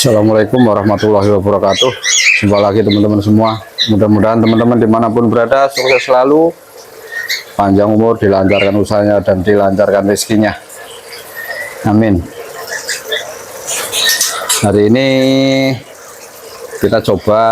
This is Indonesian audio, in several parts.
Assalamualaikum warahmatullahi wabarakatuh. Jumpa lagi teman-teman semua. Mudah-mudahan teman-teman dimanapun berada sukses selalu, panjang umur, dilancarkan usahanya dan dilancarkan rezekinya. Amin. Hari ini kita coba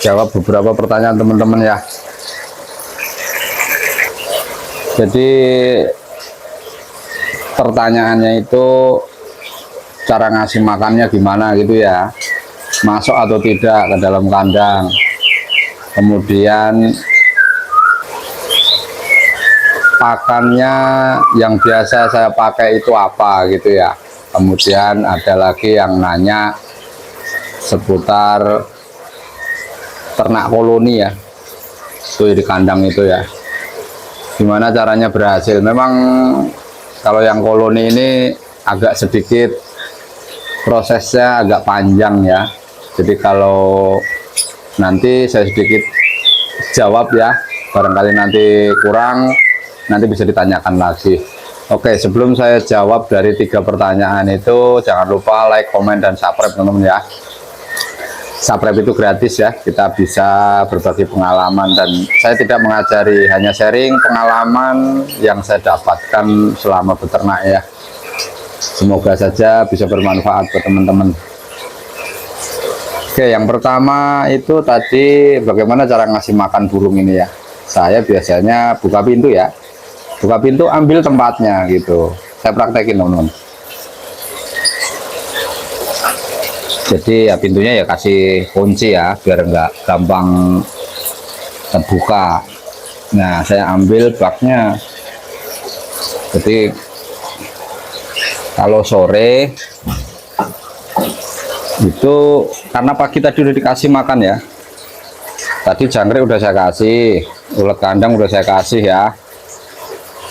jawab beberapa pertanyaan teman-teman ya. Jadi pertanyaannya itu cara ngasih makannya gimana gitu ya, masuk atau tidak ke dalam kandang, kemudian pakannya yang biasa saya pakai itu apa gitu ya. Kemudian ada lagi yang nanya seputar ternak koloni ya, itu di kandang itu ya, gimana caranya berhasil. Memang kalau yang koloni ini agak sedikit prosesnya agak panjang ya. Jadi kalau nanti saya sedikit jawab ya, barangkali nanti kurang, nanti bisa ditanyakan lagi. Oke, sebelum saya jawab dari 3 pertanyaan itu, jangan lupa like, komen, dan subscribe teman-teman ya. Subscribe itu gratis ya, kita bisa berbagi pengalaman, dan saya tidak mengajari, hanya sharing pengalaman yang saya dapatkan selama beternak ya. Semoga saja bisa bermanfaat buat teman-teman. Oke, yang pertama itu tadi bagaimana cara ngasih makan burung ini ya. Saya biasanya buka pintu ya, buka pintu ambil tempatnya gitu, saya praktekin teman-teman. Jadi ya pintunya ya kasih kunci ya, biar nggak gampang terbuka. Nah, saya ambil baknya. Jadi kalau sore itu karena pagi tadi udah dikasih makan ya, tadi jangkrik udah saya kasih, ulet kandang udah saya kasih ya,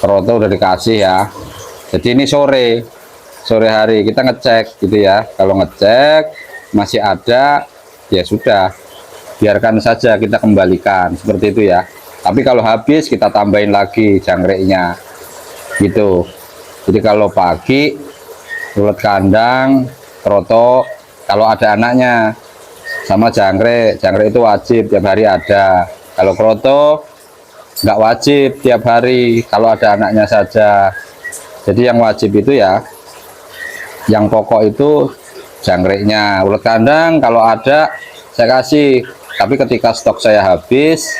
keroto udah dikasih ya. Jadi ini sore hari kita ngecek gitu ya. Kalau ngecek masih ada, ya sudah, biarkan saja, kita kembalikan seperti itu ya. Tapi kalau habis kita tambahin lagi jangkriknya gitu. Jadi kalau pagi ulet kandang, keroto, kalau ada anaknya, sama jangkrik itu wajib tiap hari ada. Kalau keroto nggak wajib tiap hari, kalau ada anaknya saja. Jadi yang wajib itu ya, yang pokok itu jangkriknya. Ulet kandang kalau ada saya kasih, tapi ketika stok saya habis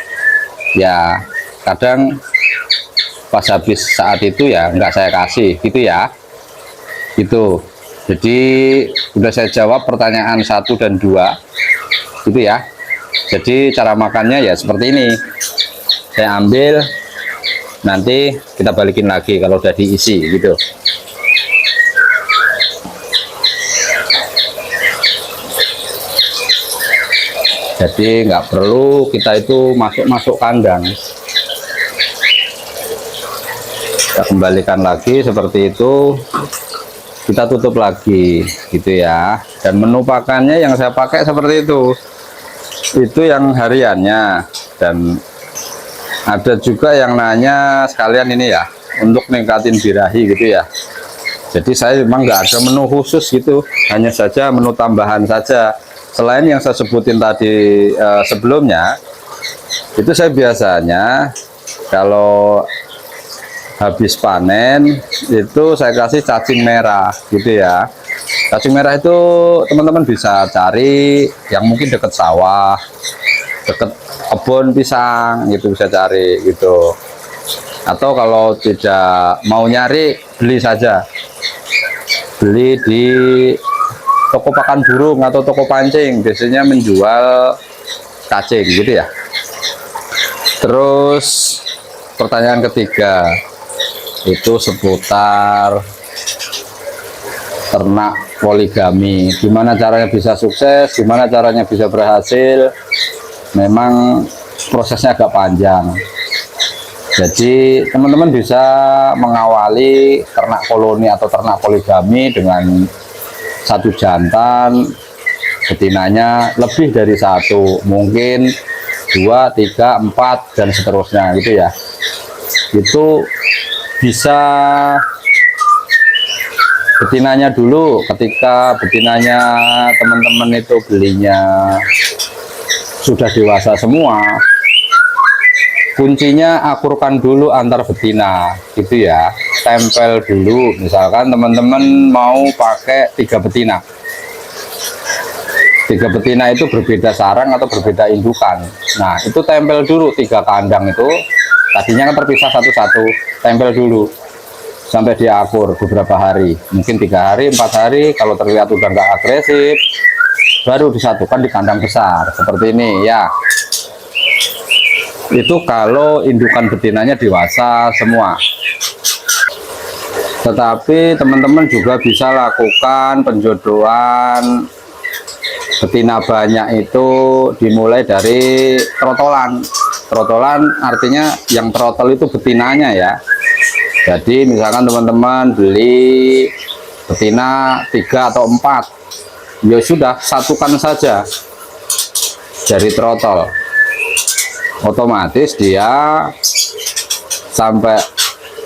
ya kadang pas habis saat itu ya nggak saya kasih gitu ya. Itu jadi udah saya jawab pertanyaan 1 dan 2 gitu ya. Jadi cara makannya ya seperti ini, saya ambil, nanti kita balikin lagi kalau udah diisi gitu. Jadi nggak perlu kita itu masuk kandang, kita kembalikan lagi seperti itu, kita tutup lagi gitu ya. Dan menu pakannya yang saya pakai seperti itu yang hariannya. Dan ada juga yang nanya sekalian ini ya, untuk ningkatin birahi gitu ya. Jadi saya memang nggak ada menu khusus gitu, hanya saja menu tambahan saja. Selain yang saya sebutin tadi sebelumnya, itu saya biasanya kalau habis panen itu saya kasih cacing merah gitu ya. Cacing merah itu teman-teman bisa cari yang mungkin deket sawah, deket kebun pisang gitu, bisa cari gitu. Atau kalau tidak mau nyari, beli saja, beli di toko pakan burung atau toko pancing, biasanya menjual cacing gitu ya. Terus pertanyaan ketiga itu seputar ternak poligami, gimana caranya bisa sukses, gimana caranya bisa berhasil. Memang prosesnya agak panjang, jadi teman-teman bisa mengawali ternak koloni atau ternak poligami dengan 1 jantan, betinanya lebih dari 1, mungkin 2, 3, 4 dan seterusnya gitu ya. Itu bisa betinanya dulu. Ketika betinanya teman-teman itu belinya sudah dewasa semua, kuncinya akurkan dulu antar betina gitu ya, tempel dulu. Misalkan teman-teman mau pakai 3 betina, 3 betina itu berbeda sarang atau berbeda indukan. Nah itu tempel dulu 3 kandang itu, tadinya kan terpisah satu-satu, tempel dulu sampai dia akur beberapa hari, mungkin 3 hari 4 hari. Kalau terlihat udah nggak agresif, baru disatukan di kandang besar seperti ini ya. Itu kalau indukan betinanya dewasa semua. Tetapi teman-teman juga bisa lakukan penjodohan betina banyak itu dimulai dari trotolan. Trotolan artinya yang trotol itu betinanya ya. Jadi misalkan teman-teman beli betina 3 atau 4, ya sudah satukan saja dari trotol, otomatis dia sampai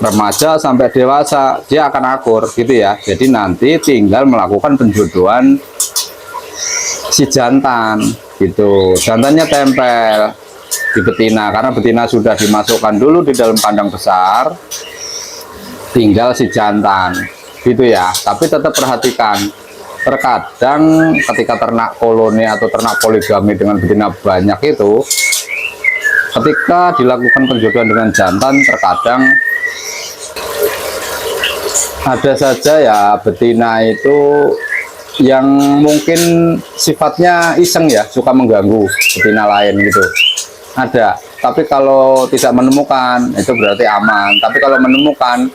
remaja sampai dewasa dia akan akur gitu ya. Jadi nanti tinggal melakukan penjodohan si jantan gitu, jantannya tempel di betina karena betina sudah dimasukkan dulu di dalam kandang besar, tinggal si jantan gitu ya. Tapi tetap perhatikan, terkadang ketika ternak koloni atau ternak poligami dengan betina banyak itu, ketika dilakukan penjodohan dengan jantan, terkadang ada saja ya betina itu yang mungkin sifatnya iseng ya, suka mengganggu betina lain gitu, ada. Tapi kalau tidak menemukan itu berarti aman. Tapi kalau menemukan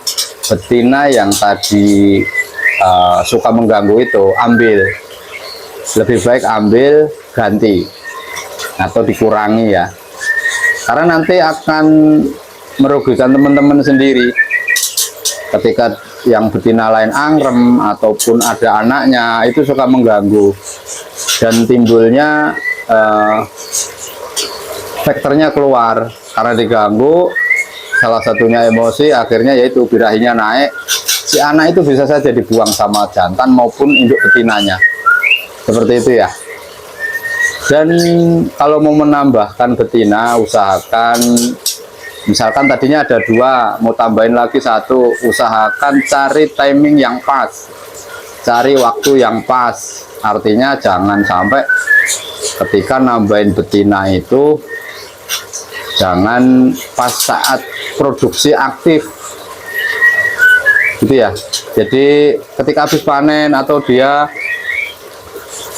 betina yang tadi suka mengganggu itu, ambil, lebih baik ambil, ganti atau dikurangi ya, karena nanti akan merugikan teman-teman sendiri ketika yang betina lain angrem ataupun ada anaknya itu suka mengganggu dan timbulnya faktornya keluar karena diganggu. Salah satunya emosi, akhirnya yaitu birahinya naik, si anak itu bisa saja dibuang sama jantan maupun induk betinanya, seperti itu ya. Dan kalau mau menambahkan betina, usahakan misalkan tadinya ada 2, mau tambahin lagi 1, usahakan cari timing yang pas, cari waktu yang pas. Artinya jangan sampai ketika nambahin betina itu jangan pas saat produksi aktif gitu ya. Jadi ketika habis panen atau dia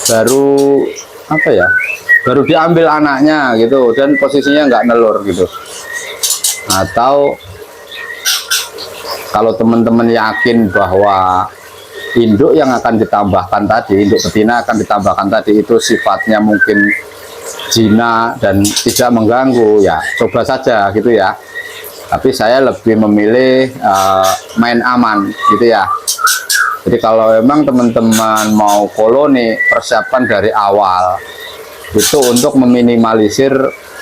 baru apa ya, baru diambil anaknya gitu dan posisinya nggak nelur gitu. Atau kalau teman-teman yakin bahwa induk yang akan ditambahkan tadi, induk betina akan ditambahkan tadi itu sifatnya mungkin jinak dan tidak mengganggu, ya coba saja gitu ya. Tapi saya lebih memilih main aman gitu ya. Jadi kalau memang teman-teman mau koloni, persiapkan dari awal itu untuk meminimalisir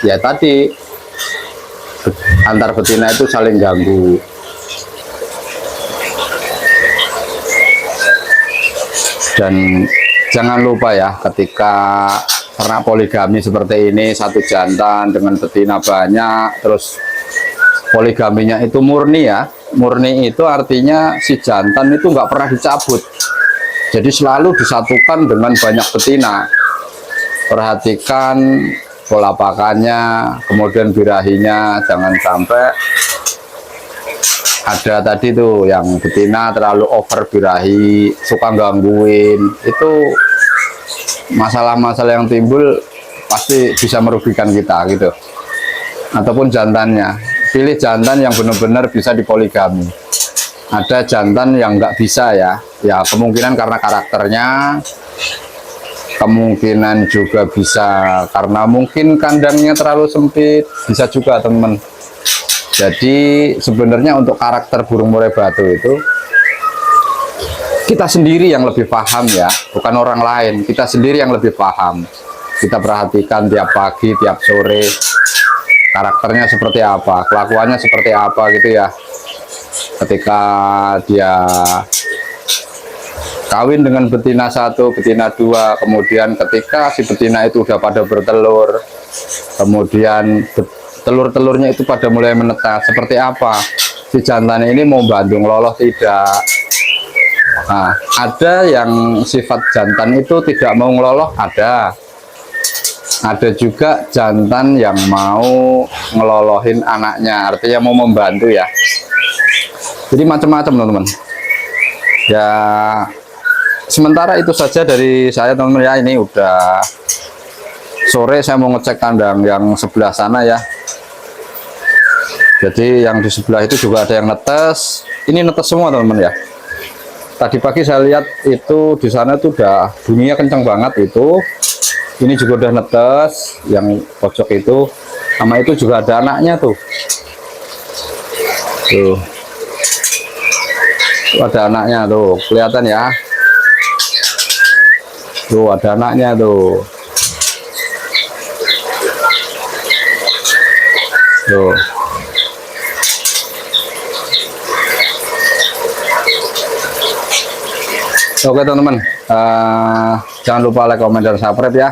ya tadi antar betina itu saling ganggu. Dan jangan lupa ya, ketika ternak poligami seperti ini, 1 jantan dengan betina banyak, terus poligaminya itu murni ya. Murni itu artinya si jantan itu nggak pernah dicabut, jadi selalu disatukan dengan banyak betina. Perhatikan pola pakannya, kemudian birahinya, jangan sampai ada tadi tuh yang betina terlalu over birahi, suka gangguin. Itu masalah-masalah yang timbul pasti bisa merugikan kita gitu. Ataupun jantannya, pilih jantan yang benar-benar bisa dipoligami. Ada jantan yang nggak bisa ya, ya kemungkinan karena karakternya, kemungkinan juga bisa karena mungkin kandangnya terlalu sempit, bisa juga teman. Jadi sebenarnya untuk karakter burung murai batu itu kita sendiri yang lebih paham ya, bukan orang lain. Kita sendiri yang lebih paham. Kita perhatikan tiap pagi, tiap sore, karakternya seperti apa, kelakuannya seperti apa gitu ya. Ketika dia kawin dengan betina satu, betina dua, kemudian ketika si betina itu udah pada bertelur, kemudian telur-telurnya itu pada mulai menetas, seperti apa si jantan ini mau bantu ngeloloh tidak. Nah, ada yang sifat jantan itu tidak mau ngeloloh, ada juga jantan yang mau ngelolohin anaknya, artinya mau membantu ya. Jadi macam-macam teman-teman ya. Sementara itu saja dari saya teman-teman ya. Ini udah sore, saya mau ngecek kandang yang sebelah sana ya. Jadi yang di sebelah itu juga ada yang netes. Ini netes semua teman-teman ya. Tadi pagi saya lihat itu di sana tuh udah bunyinya kencang banget itu. Ini juga udah netes yang pojok itu. Sama itu juga ada anaknya tuh. Tuh. Tuh ada anaknya tuh, kelihatan ya. Tuh ada anaknya tuh. Tuh. Oke teman-teman, jangan lupa like, komen, dan subscribe ya.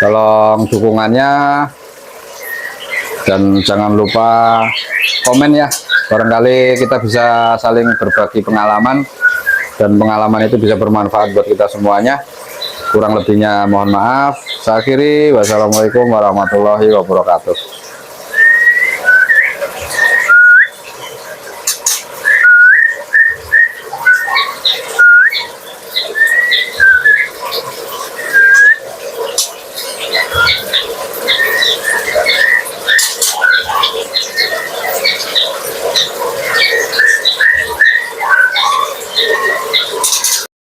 Tolong dukungannya, dan jangan lupa komen ya. Barangkali kita bisa saling berbagi pengalaman, dan pengalaman itu bisa bermanfaat buat kita semuanya. Kurang lebihnya mohon maaf. Saya akhiri, wassalamualaikum warahmatullahi wabarakatuh.